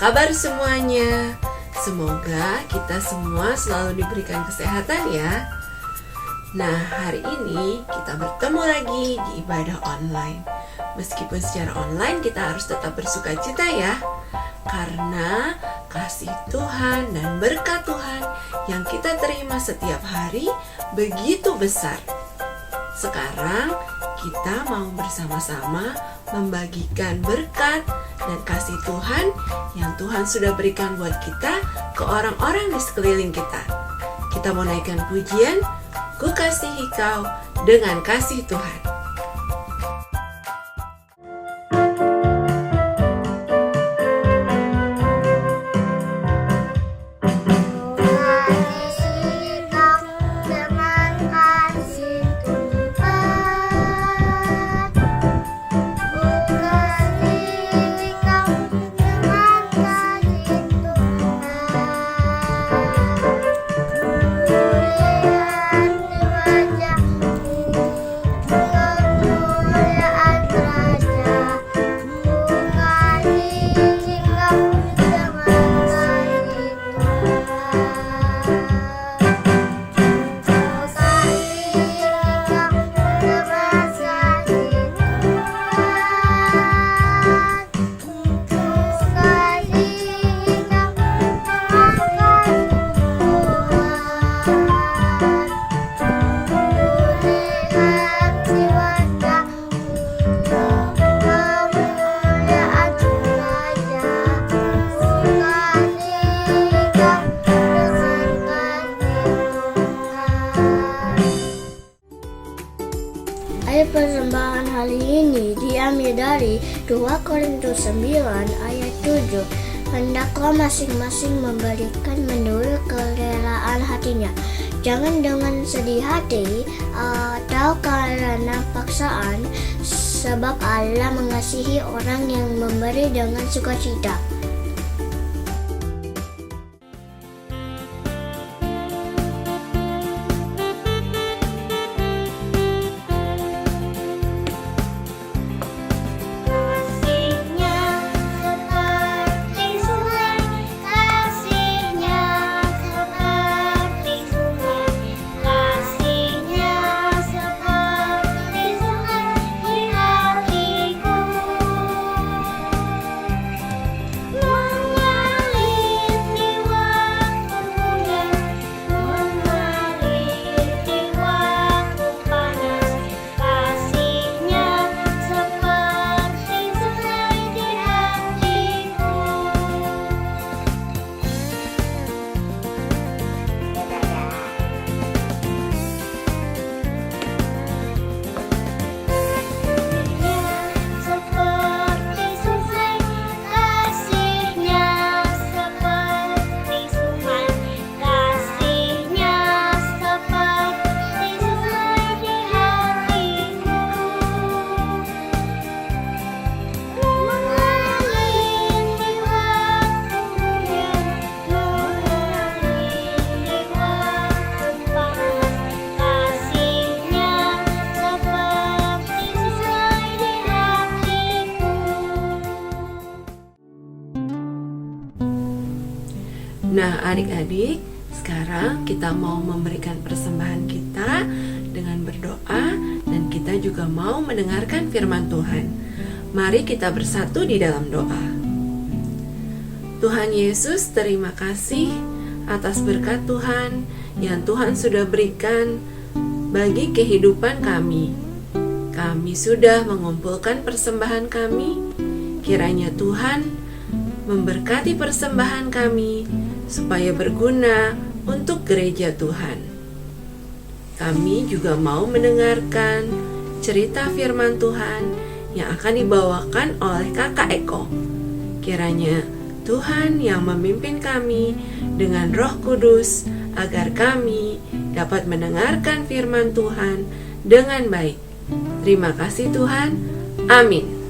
kabar semuanya? Semoga kita semua selalu diberikan kesehatan ya. Nah, hari ini kita bertemu lagi di ibadah online. Meskipun secara online kita harus tetap bersukacita ya. Karena kasih Tuhan dan berkat Tuhan yang kita terima setiap hari begitu besar. Sekarang kita mau bersama-sama membagikan berkat dan kasih Tuhan yang Tuhan sudah berikan buat kita ke orang-orang di sekeliling kita. Kita mau naikkan pujian, Ku kasihi kau dengan kasih Tuhan. Ayat persembahan hari ini diambil dari 2 Korintus 9 ayat 7. Hendaklah masing-masing memberikan menurut kerelaan hatinya, jangan dengan sedih hati atau karena paksaan, sebab Allah mengasihi orang yang memberi dengan sukacita. Nah, adik-adik, sekarang kita mau memberikan persembahan kita dengan berdoa dan kita juga mau mendengarkan firman Tuhan. Mari kita bersatu di dalam doa. Tuhan Yesus, terima kasih atas berkat Tuhan yang Tuhan sudah berikan bagi kehidupan kami. Kami sudah mengumpulkan persembahan kami. Kiranya Tuhan memberkati persembahan kami supaya berguna untuk gereja Tuhan. Kami juga mau mendengarkan cerita firman Tuhan yang akan dibawakan oleh Kakak Eko. Kiranya Tuhan yang memimpin kami dengan Roh Kudus agar kami dapat mendengarkan firman Tuhan dengan baik. Terima kasih Tuhan. Amin.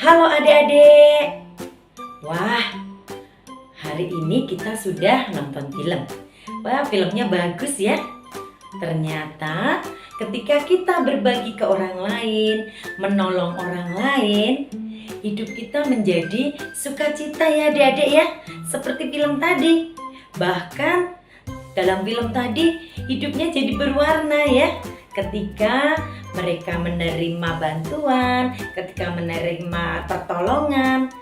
Halo adik-adik. Wah, hari ini kita sudah nonton film. Wah, filmnya bagus ya. Ternyata ketika kita berbagi ke orang lain, menolong orang lain, hidup kita menjadi sukacita ya adik-adik ya. Seperti film tadi. Bahkan dalam film tadi hidupnya jadi berwarna ya. Ketika mereka menerima bantuan, ketika menerima pertolongan,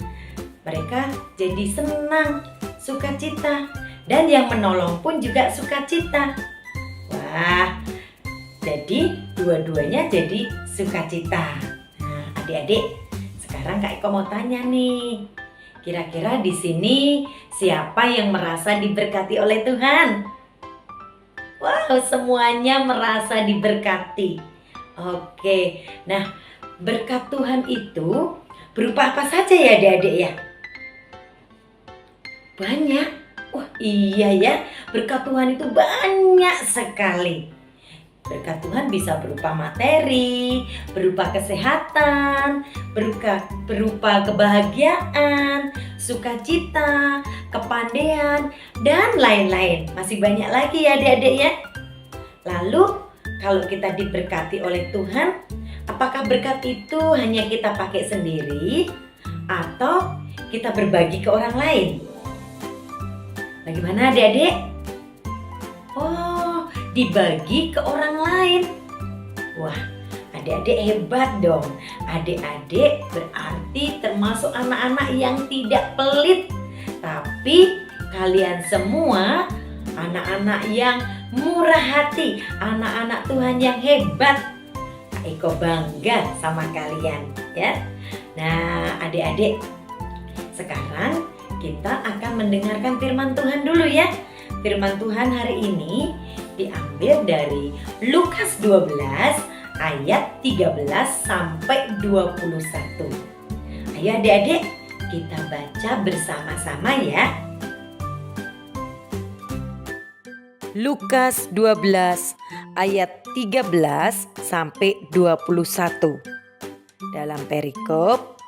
mereka jadi senang, sukacita. Dan yang menolong pun juga sukacita. Wah, jadi dua-duanya jadi sukacita. Nah, adik-adik, sekarang Kak Iko mau tanya nih. Kira-kira di sini siapa yang merasa diberkati oleh Tuhan? Wow, semuanya merasa diberkati. Oke, nah berkat Tuhan itu berupa apa saja ya adik-adik ya? Banyak. Wah iya ya, berkat Tuhan itu banyak sekali. Berkat Tuhan bisa berupa materi, berupa kesehatan, berupa kebahagiaan, sukacita, kepandaian, dan lain-lain. Masih banyak lagi ya adik-adik ya. Lalu kalau kita diberkati oleh Tuhan, apakah berkat itu hanya kita pakai sendiri atau kita berbagi ke orang lain? Bagaimana adik-adik? Oh, dibagi ke orang lain. Wah, adik-adik hebat dong. Adik-adik berarti termasuk anak-anak yang tidak pelit. Tapi kalian semua anak-anak yang murah hati, anak-anak Tuhan yang hebat. Kak Iko bangga sama kalian ya. Nah, adik-adik, sekarang kita akan mendengarkan firman Tuhan dulu ya. Firman Tuhan hari ini diambil dari Lukas 12 ayat 13 sampai 21. Ayo adik-adik, kita baca bersama-sama ya. Lukas 12 ayat 13 sampai 21. Dalam perikop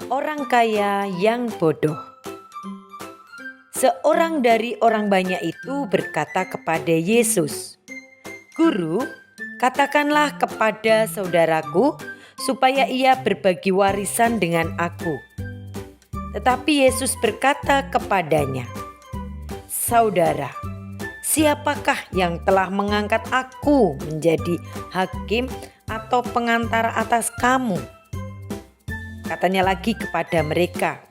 orang kaya yang bodoh. Seorang dari orang banyak itu berkata kepada Yesus, "Guru, katakanlah kepada saudaraku supaya ia berbagi warisan dengan aku." Tetapi Yesus berkata kepadanya, "Saudara, siapakah yang telah mengangkat aku menjadi hakim atau pengantara atas kamu?" Katanya lagi kepada mereka,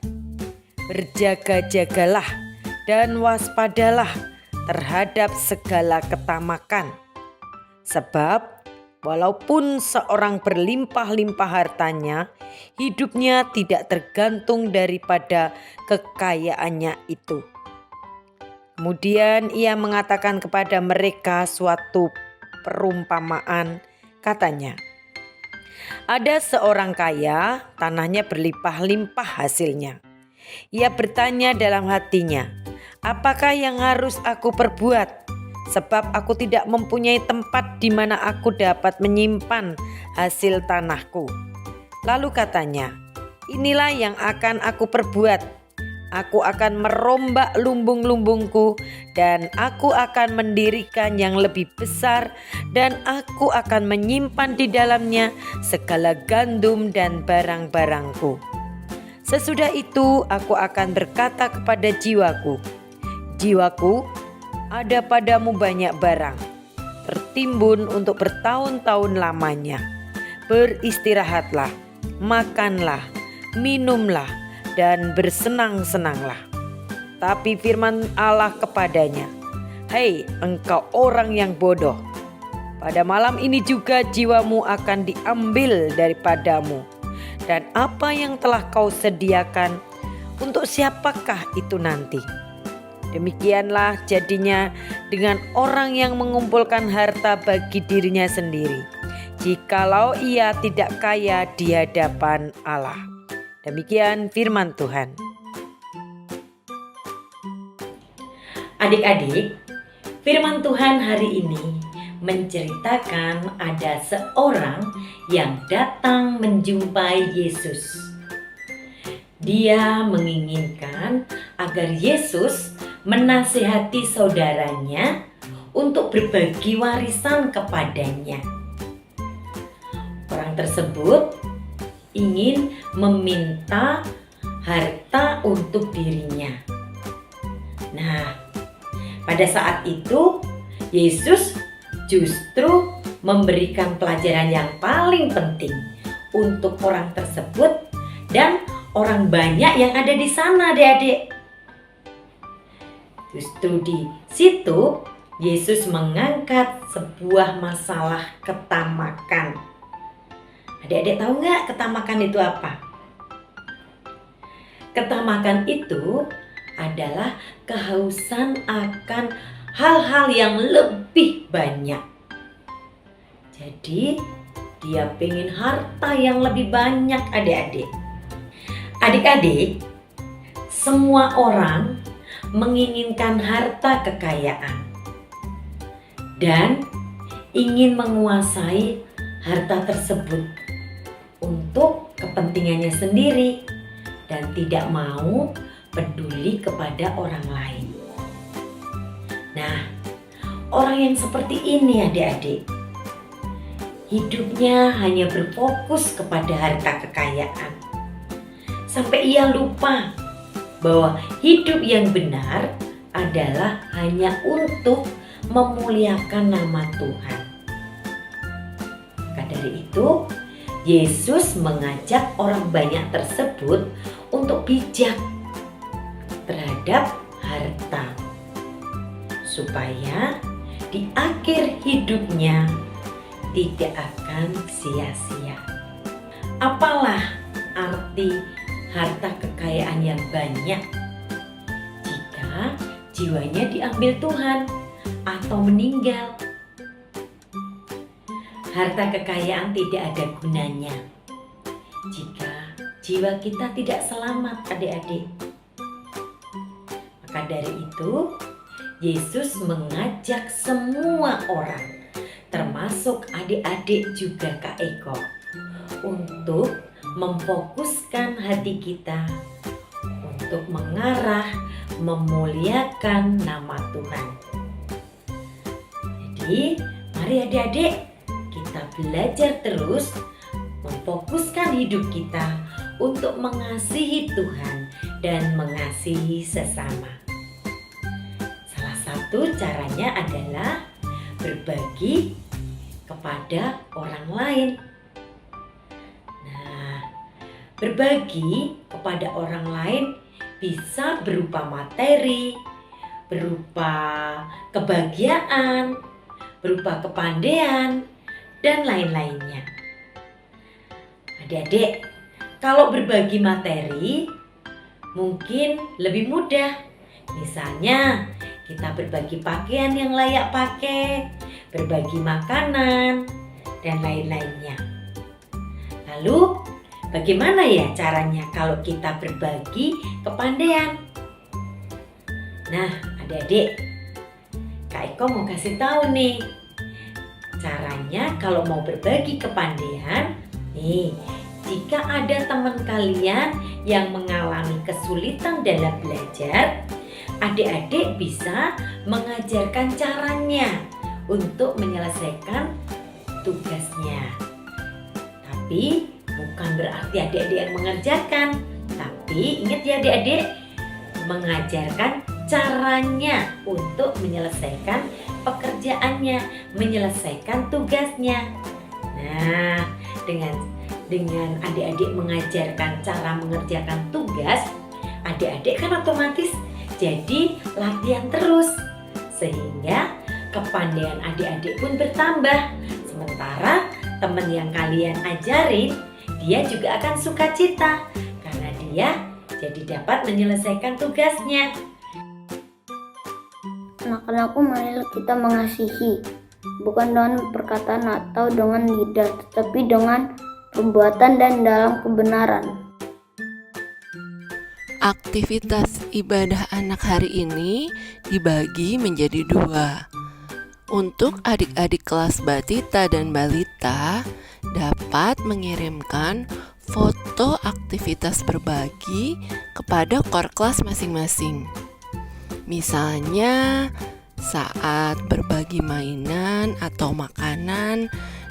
"Berjaga-jagalah dan waspadalah terhadap segala ketamakan. Sebab walaupun seorang berlimpah-limpah hartanya, hidupnya tidak tergantung daripada kekayaannya itu." Kemudian ia mengatakan kepada mereka suatu perumpamaan, katanya, "Ada seorang kaya, tanahnya berlimpah-limpah hasilnya. Ia bertanya dalam hatinya, 'Apakah yang harus aku perbuat? Sebab aku tidak mempunyai tempat di mana aku dapat menyimpan hasil tanahku.' Lalu katanya, 'Inilah yang akan aku perbuat. Aku akan merombak lumbung-lumbungku dan aku akan mendirikan yang lebih besar dan aku akan menyimpan di dalamnya segala gandum dan barang-barangku. Sesudah itu aku akan berkata kepada jiwaku, jiwaku, ada padamu banyak barang, tertimbun untuk bertahun-tahun lamanya. Beristirahatlah, makanlah, minumlah, dan bersenang-senanglah.' Tapi firman Allah kepadanya, 'Hei engkau orang yang bodoh, pada malam ini juga jiwamu akan diambil daripadamu. Dan apa yang telah kau sediakan, untuk siapakah itu nanti?' Demikianlah jadinya dengan orang yang mengumpulkan harta bagi dirinya sendiri, jikalau ia tidak kaya di hadapan Allah." Demikian firman Tuhan. Adik-adik, firman Tuhan hari ini menceritakan ada seorang yang datang menjumpai Yesus. Dia menginginkan agar Yesus menasihati saudaranya untuk berbagi warisan kepadanya. Orang tersebut ingin meminta harta untuk dirinya. Nah, pada saat itu Yesus justru memberikan pelajaran yang paling penting untuk orang tersebut dan orang banyak yang ada di sana, adik-adik. Justru di situ Yesus mengangkat sebuah masalah ketamakan. Adik-adik tahu nggak ketamakan itu apa? Ketamakan itu adalah kehausan akan hal-hal yang lebih banyak. Jadi dia pengen harta yang lebih banyak, adik-adik. Adik-adik, semua orang menginginkan harta kekayaan dan ingin menguasai harta tersebut untuk kepentingannya sendiri dan tidak mau peduli kepada orang lain. Nah, orang yang seperti ini adik-adik, hidupnya hanya berfokus kepada harta kekayaan. Sampai ia lupa bahwa hidup yang benar adalah hanya untuk memuliakan nama Tuhan. Maka dari itu, Yesus mengajak orang banyak tersebut untuk bijak terhadap harta, supaya di akhir hidupnya tidak akan sia-sia. Apalah arti harta kekayaan yang banyak jika jiwanya diambil Tuhan atau meninggal? Harta kekayaan tidak ada gunanya jika jiwa kita tidak selamat, adik-adik. Maka dari itu, Yesus mengajak semua orang, termasuk adik-adik juga Kak Eko, untuk memfokuskan hati kita untuk mengarah memuliakan nama Tuhan. Jadi, mari adik-adik kita belajar terus memfokuskan hidup kita untuk mengasihi Tuhan dan mengasihi sesama. Salah satu caranya adalah berbagi kepada orang lain. Berbagi kepada orang lain bisa berupa materi, berupa kebahagiaan, berupa kepandaian, dan lain-lainnya. Adik-adik, kalau berbagi materi mungkin lebih mudah. Misalnya, kita berbagi pakaian yang layak pakai, berbagi makanan, dan lain-lainnya. Lalu, bagaimana ya caranya kalau kita berbagi kepandaian? Nah, adik-adik, Kak Eko mau kasih tahu nih. Caranya kalau mau berbagi kepandaian, nih, jika ada teman kalian yang mengalami kesulitan dalam belajar, adik-adik bisa mengajarkan caranya untuk menyelesaikan tugasnya. Tapi bukan berarti adik-adik yang mengerjakan, tapi ingat ya adik-adik, mengajarkan caranya untuk menyelesaikan pekerjaannya, menyelesaikan tugasnya. Nah, dengan adik-adik mengajarkan cara mengerjakan tugas, adik-adik kan otomatis jadi latihan terus, sehingga kepandaian adik-adik pun bertambah. Sementara teman yang kalian ajarin, dia juga akan sukacita karena dia jadi dapat menyelesaikan tugasnya. Anak-anakku, marilah kita mengasihi, bukan dengan perkataan atau dengan lidah, tetapi dengan perbuatan dan dalam kebenaran. Aktivitas ibadah anak hari ini dibagi menjadi 2. Untuk adik-adik kelas batita dan balita dapat mengirimkan foto aktivitas berbagi kepada core kelas masing-masing. Misalnya saat berbagi mainan atau makanan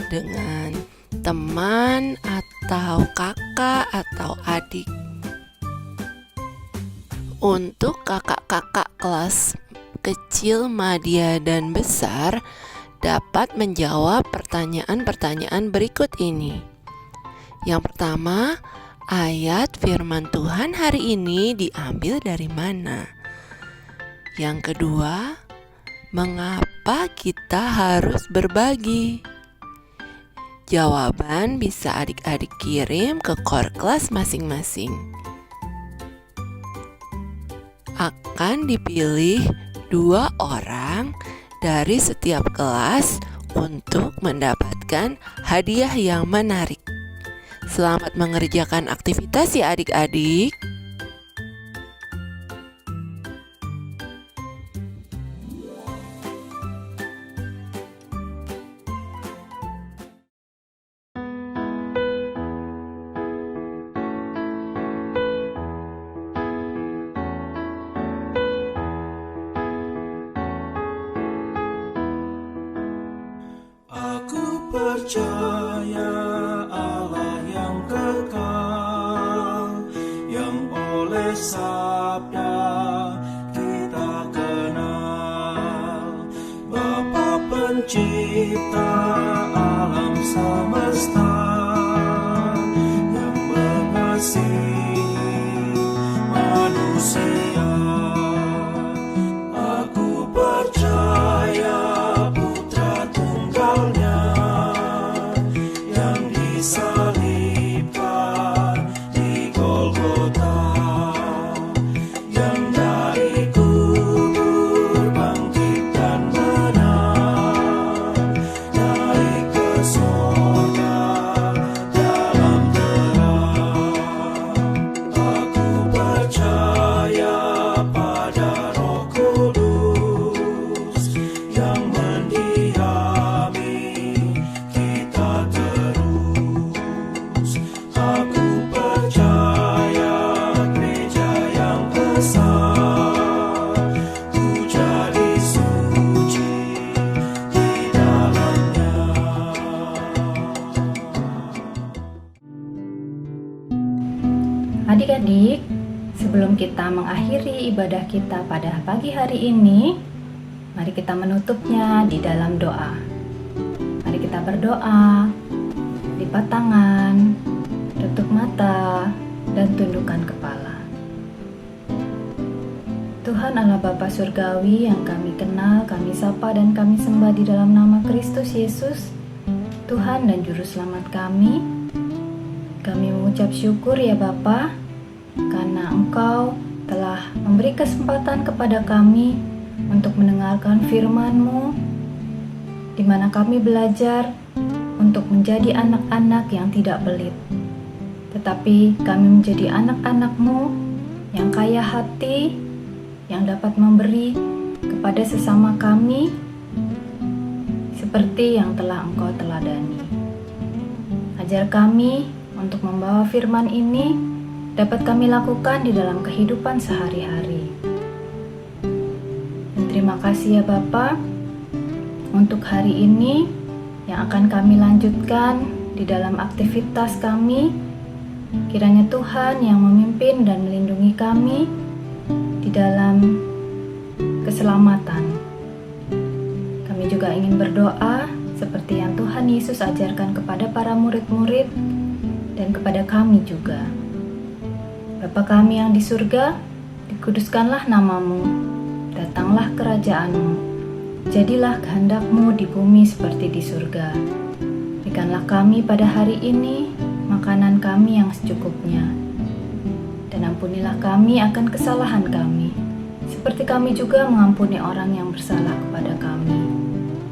dengan teman atau kakak atau adik. Untuk kakak-kakak kelas kecil, madya, dan besar dapat menjawab pertanyaan-pertanyaan berikut ini. Yang pertama, ayat firman Tuhan hari ini diambil dari mana? Yang kedua, mengapa kita harus berbagi? Jawaban bisa adik-adik kirim ke core kelas masing-masing. Akan dipilih 2 orang dari setiap kelas untuk mendapatkan hadiah yang menarik. Selamat mengerjakan aktivitas ya adik-adik. Aku percaya Allah yang kekal, yang oleh sabda kita kenal. Bapa pencipta alam semesta, yang mengasihi manusia. Aku percaya Putra Tunggalnya yang disalibkan di Golgota, yang dari kubur bangkit dan menang, naik ke surga dalam terang. Aku percaya pada Roh Kudus yang mendiami kita terus. Aku percaya gereja yang besar, ku jadi suci di dalamnya. Adik-adik, sebelum kita mengakhiri ibadah kita pada pagi hari ini, mari kita menutupnya di dalam doa. Mari kita berdoa, lipat tangan, tutup mata, dan tundukkan kepala. Tuhan Allah Bapa Surgawi yang kami kenal, kami sapa, dan kami sembah di dalam nama Kristus Yesus, Tuhan dan Juru Selamat kami. Kami mengucap syukur ya Bapa, karena Engkau telah memberi kesempatan kepada kami untuk mendengarkan firman-Mu, di mana kami belajar untuk menjadi anak-anak yang tidak pelit, tetapi kami menjadi anak-anak-Mu yang kaya hati, yang dapat memberi kepada sesama kami seperti yang telah Engkau teladani. Ajar kami untuk membawa firman ini dapat kami lakukan di dalam kehidupan sehari-hari. Dan terima kasih ya Bapa untuk hari ini yang akan kami lanjutkan di dalam aktivitas kami. Kiranya Tuhan yang memimpin dan melindungi kami di dalam keselamatan. Kami juga ingin berdoa seperti yang Tuhan Yesus ajarkan kepada para murid-murid dan kepada kami juga. Bapa kami yang di surga, dikuduskanlah nama-Mu, datanglah kerajaan-Mu, jadilah kehendak-Mu di bumi seperti di surga. Berikanlah kami pada hari ini makanan kami yang secukupnya, dan ampunilah kami akan kesalahan kami, seperti kami juga mengampuni orang yang bersalah kepada kami.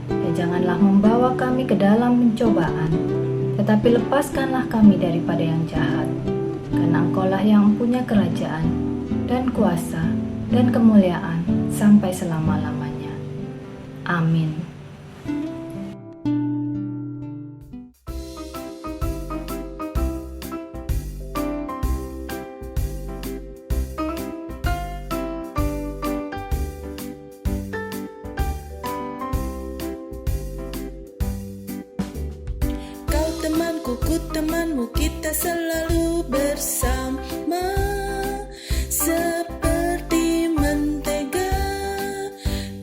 Dan janganlah membawa kami ke dalam pencobaan, tetapi lepaskanlah kami daripada yang jahat. Karena Engkaulah yang punya kerajaan, dan kuasa, dan kemuliaan sampai selama-lamanya. Amin. temanmu, kita selalu bersama, seperti mentega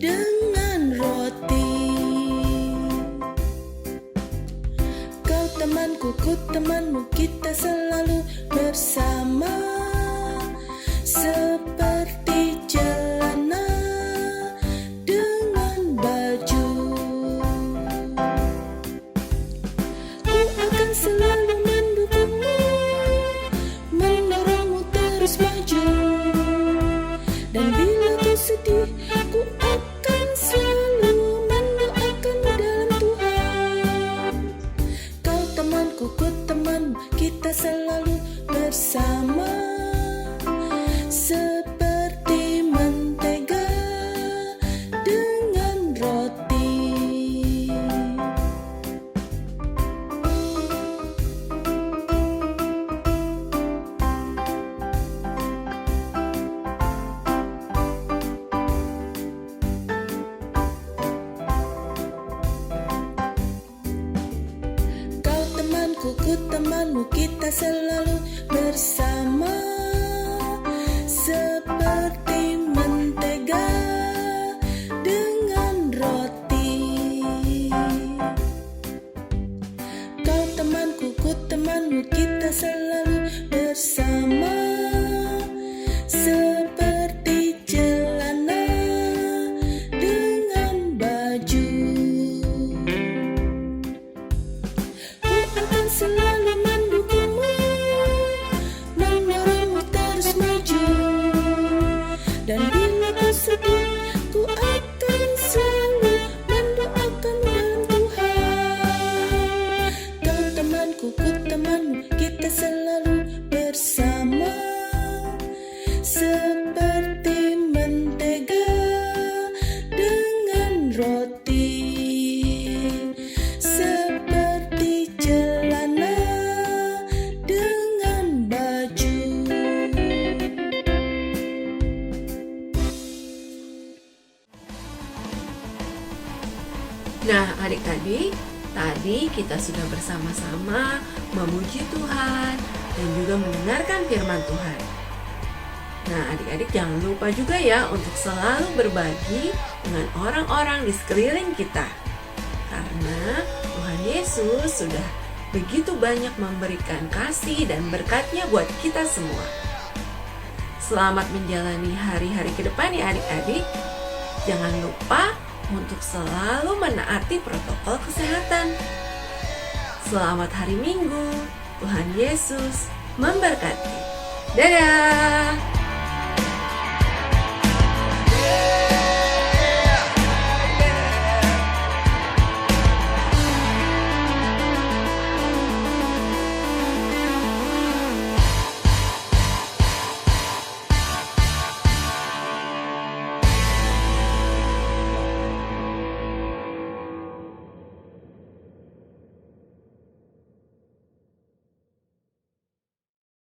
dengan roti. Kau temanku, ku temanmu, kita selalu bersama, seperti celana dengan baju. Ku akan selalu mendukungmu, mendorongmu terus maju. Dan bila kau sedih, ku akan selalu mendoakanmu dalam Tuhan. Kau temanku, ku temanmu, kita selalu bersama, seperti mentega dengan roti. Kau temanku, ku temanmu, kita selalu bersama, seperti mentega dengan roti. Kau temanku, ku temanmu, kita selalu bersama, seperti celana dengan baju. Ku akan selalu mendukungmu, mendorongmu terus maju. Dan bila kau sedih, ku akan selalu mendoakanmu dalam Tuhan. Kau temanku, ku temanmu, kita selalu bersama, seperti mentega dengan roti, seperti celana dengan baju. Nah, adik-adik, tadi kita sudah bersama-sama memuji Tuhan dan juga mendengarkan firman Tuhan. Nah, adik-adik jangan lupa juga ya untuk selalu berbagi dengan orang-orang di sekeliling kita. Karena Tuhan Yesus sudah begitu banyak memberikan kasih dan berkat-Nya buat kita semua. Selamat menjalani hari-hari ke depan ya adik-adik. Jangan lupa untuk selalu menaati protokol kesehatan. Selamat hari Minggu. Tuhan Yesus memberkati. Dadah!